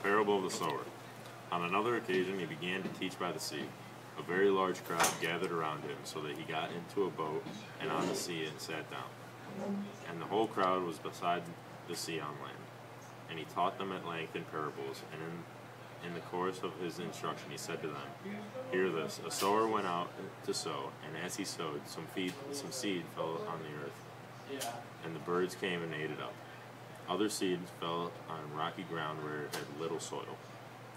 parable of the sower. On another occasion he began to teach by the sea. A very large crowd gathered around him, so that he got into a boat and on the sea and sat down. And the whole crowd was beside the sea on land. And he taught them at length in parables, and in the course of his instruction he said to them, "Hear this, a sower went out to sow, and as he sowed, some seed fell on the earth, and the birds came and ate it up. Other seed fell on rocky ground where it had little soil.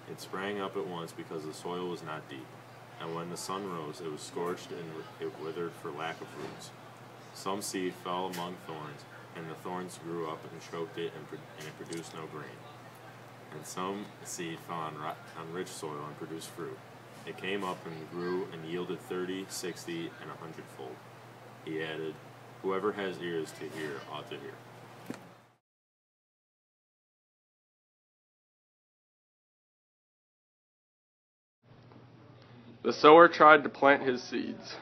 It sprang up at once because the soil was not deep, and when the sun rose it was scorched and it withered for lack of roots. Some seed fell among thorns, and the thorns grew up and choked it, and it produced no grain. And some seed fell on rich soil and produced fruit. It came up and grew and yielded 30, 60, and 100-fold. He added, Whoever has ears to hear ought to hear." The sower tried to plant his seeds.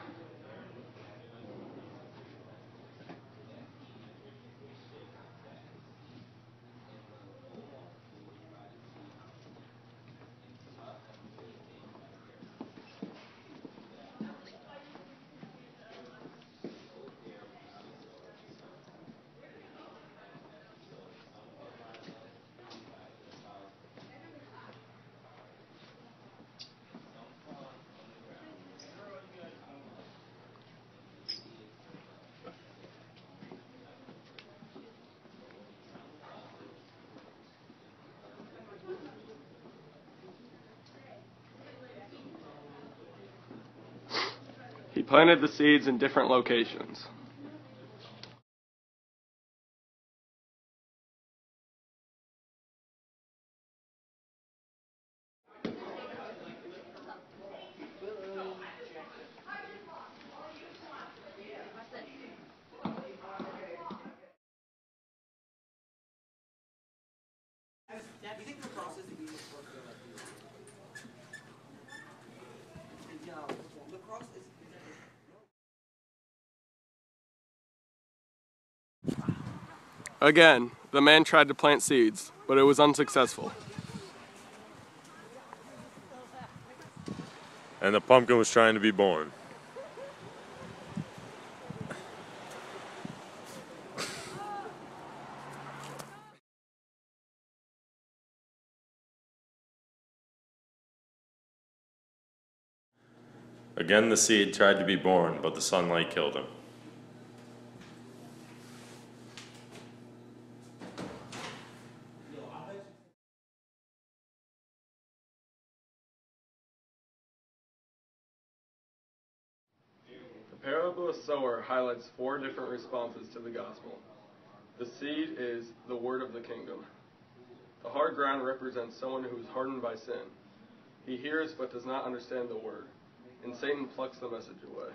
He planted the seeds in different locations. Again, the man tried to plant seeds, but it was unsuccessful. And the pumpkin was trying to be born. Again the seed tried to be born, but the sunlight killed him. The parable of the sower highlights 4 different responses to the gospel. The seed is the word of the kingdom. The hard ground represents someone who is hardened by sin. He hears but does not understand the word, and Satan plucks the message away,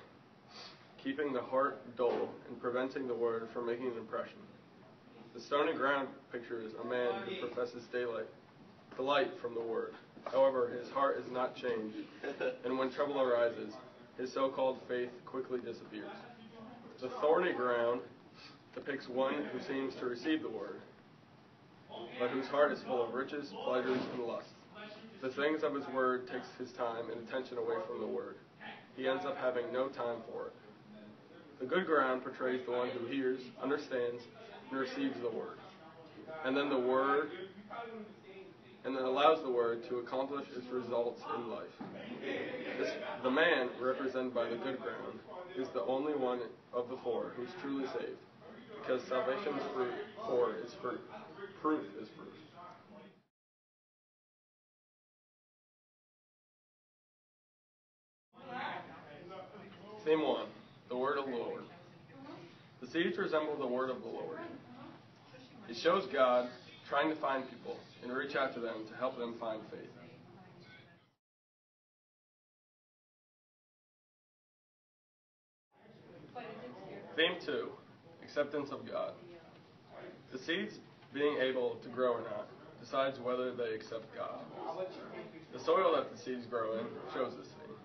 keeping the heart dull and preventing the word from making an impression. The stony ground pictures a man who professes delight from the word. However, his heart is not changed, and when trouble arises, his so-called faith quickly disappears. The thorny ground depicts one who seems to receive the word, but whose heart is full of riches, pleasures, and lusts. The things of his word takes his time and attention away from the word. He ends up having no time for it. The good ground portrays the one who hears, understands, and receives the word, and then allows the word to accomplish its results in life. The man, represented by the good ground, is the only one of the 4 who is truly saved, because salvation's fruit is fruit. Proof is fruit. Theme 1, the word of the Lord. The seeds resemble the word of the Lord. It shows God trying to find people and reach out to them to help them find faith. Theme 2, acceptance of God. The seeds being able to grow or not decides whether they accept God. The soil that the seeds grow in shows this theme.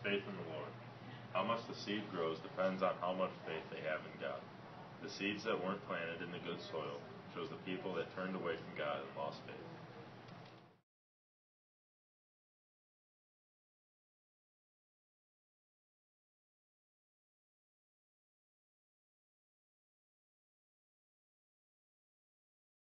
Faith in the Lord. How much the seed grows depends on how much faith they have in God. The seeds that weren't planted in the good soil shows the people that turned away from God and lost faith.